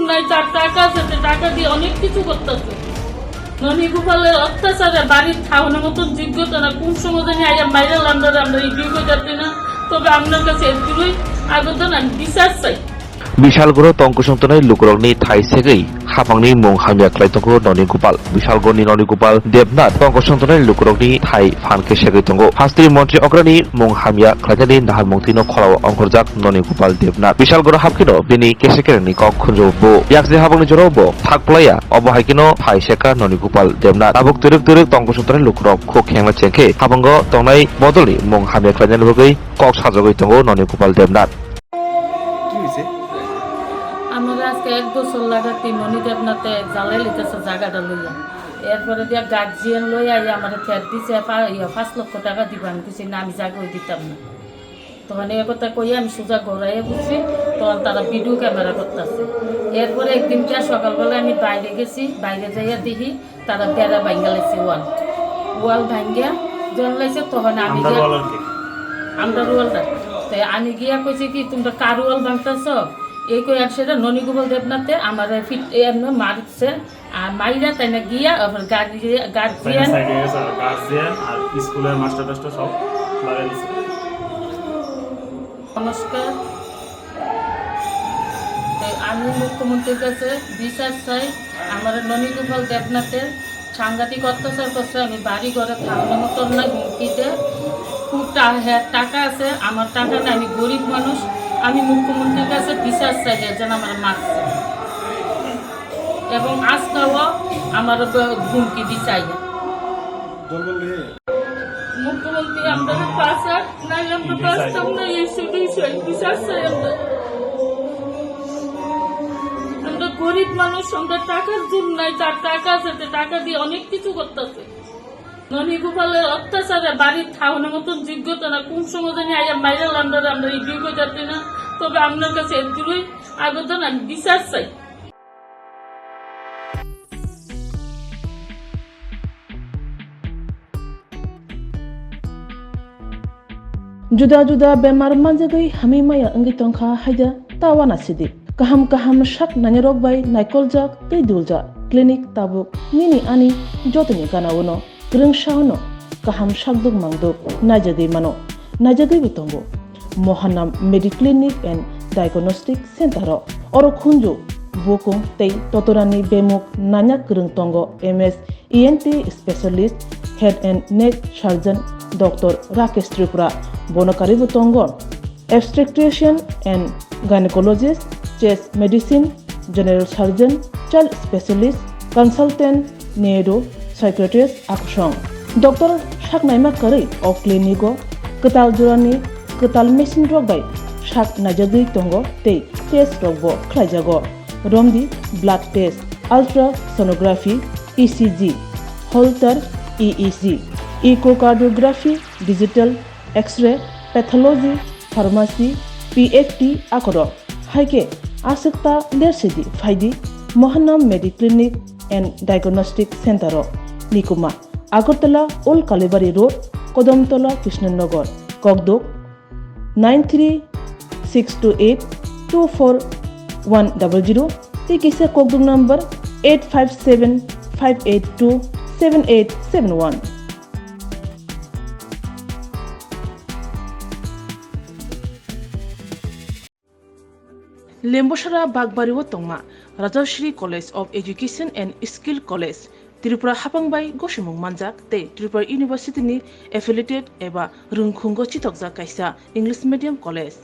নাই, তার টাকা আছে, টাকা দিয়ে অনেক কিছু করতেছে। ননি গোপালের অত্যাচারে বাড়ির খাওয়ানোর মতন যোগ্যতা না, কোন সময় জানি আইয়া বাইরের লান্ডারে আমরা এই বিয়ে করতে না। তবে আপনার কাছে এগুলোই আবেদন, আমি বিশ্বাস চাই। বিশালগড় তংকসন্তনাय लुकरंनि थाई सेगै हाफांनि मुं हामिया ख्लायतंगो ननि गोपाल बिशालगड़नि ननि गोपाल देबनाथ तंकसन्तनाय लुकरंनि थाई फानके सेगै तंगो हास्त्री मन्त्री अग्रनि मुं हामिया ख्लायनायनि नाहार मंत्रिनो खलाव अंखरजाक ननि गोपाल देबनाथ बिशालगड़ हाबकिनो बिनि केसेकेरनि कक खुंजोबो याकजे हाबंनि जरावबो थाकप्लाया अबहायकिनो थाई सेका ननि गोपाल देबनाथ आबुक तुरुक तुरुक तंकसन्तनाय लुकरं खो खेंला चेंखे हाबंगो तंनाय बदलनि मुं हामिया ख्लायनायनि बगै कक साजगै तंगो ननि गोपाल देबनाथ। আমার আজকে 1 বছর লাগাতে ননি দেবনাথে জ্বালাই লিতেছে জায়গাটা লইয়া, এরপরে দিয়া গার্জিয়ান লইয়া আমার ফের দিছে 5 লক্ষ টাকা দিব। আমি কিছু না, আমি জায়গা দিতাম না। তখন এ কথা কইয়া আমি সোজা ঘরাইয়া বুঝছি, তখন তারা ভিডিও ক্যামেরা করতেছে। এরপরে একদিনটা সকালবেলা আমি বাইরে গেছি, বাইরে যাইয়া দেখি তারা বেড়া ভাঙ্গা লাইছে, ওয়াল ভাঙ্গিয়া জল লাইছে। তখন আমি গিয়া আমরা ওয়ালটা তাই আমি গিয়া কইছি কি তোমরা কার ওয়াল ভাঙতেছ, এই কই সেটা ননি গোপাল দেবনাথে আমার ফিট এমনি মারছে। আর মাইরা তাই না গিয়া গার্জিয়ান আর স্কুলের মাস্টার টাস্টার সব লাগাই দিছে। নমস্কার, আমি মুখ্যমন্ত্রীর কাছে বিচার চাই। আমার ননি গোপাল দেবনাথের সাংঘাতিক অত্যাচার করছে। আমি বাড়ি ঘরে খাওয়ানোর মতন না, হুমকিতে খুব টাকা আছে, আমার টাকা না, আমি গরিব মানুষ। আমি মুখ্যমন্ত্রীর কাছে বিচার চাই যেন আমার মারছে, এবং আজকাও আমার হুমকি দিচাই। মুখ্যমন্ত্রী আমাদের পাশে নাই, আমরা পারতাম না, এই শুধুই চাই বিচার চাই। আমরা গরিব মানুষ, আমরা টাকার জন্য নাই, তার টাকা আছে, টাকা দিয়ে অনেক কিছু করতেছে। ননি গোপালের অত্যাচারে বাড়ির খাওয়ানোর মতন যোগ্যতা না, কোন সময় জানি আইয়া বাইরের লান্ডারে আমরা এই বিয়ে করতে না। তবে আপনার কাছে এগুলোই আবেদন, আমি বিচার চাই। जुदा-जुदा बेमार मानजागै हामी माया अंगि तंखा हायदा तावाना सिदि kaham kaham shak nanyarok bai naikoljak tei duljak clinic tabuk nini ani jotoni ganawono rungshaono kaham shakduk mangduk najagei mano najagei bitongo mohanam mediclinic and diagnostic center oro khunju bokong tei totorani bemuk nanyak krung tongo ms ent specialist head and neck surgeon Dr. Rakesh Tripura bonokari butongo obstetrician and gynecologist chest medicine general surgeon child specialist consultant neuro psychiatrist aksong Dr. Shaknaima Kari of clinico ketal jurani ketal machine rok bai shak najagui tongo tei test rokbo khlaijago romdi blood test ultrasonography ECG holter EEG echocardiography digital x-ray pathology pharmacy PFT akoro haike asukta lersidi faidi mohanam mediclinic and diagnostic center nikuma agartala old kalibari road kodamtola krishnanagar kokdok 9362824100 tikise kokdok number 8575827871 Lembosara Bagbariwo Tongma, Rajashri College of Education and Skill College, Tripura Hapangbai Goshimung Manjak, Te Tripura University ni affiliated eba Rungkhungo Chitokja Kaisa English Medium College.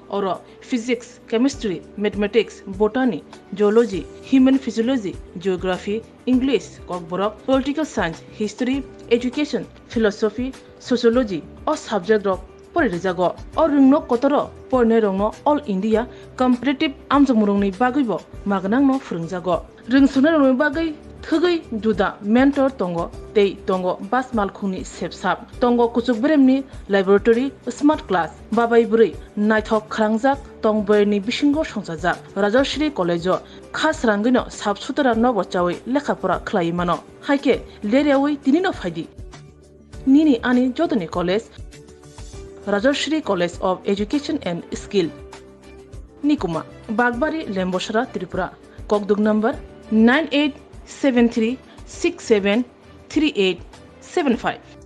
Oro Physics, Chemistry, Mathematics, Botany, Geology, Human Physiology, Geography, English, Kokborok, Political Science, History, Education, Philosophy, Sociology, or subject of Porijago, or Rungno Kotoro, Pornerongno, All India, Comparative Amjamurungni Bagibo, Magnangno Frungjago, Rungsunarong Bagai, Thugai, Duda, Mentor Tongo, Tei Tongo, Bas Malkuni Sepsap, Tongo Kutsukbremni, Laboratory, Smart Class, Babai Buri, Nighthawk Krangjak, Tongberni Bishingo Shonsajak, Rajashri College, Khas Rangino, Subsutara Novochawi, Lekapura Klaimano, Haike, Leriawi, Tinino Fadi, Nini Ani Jotani College, Rajashri College of Education and Skill. Nikuma, Bagbari Lembosara Tripura, Kokduk number 9873673875.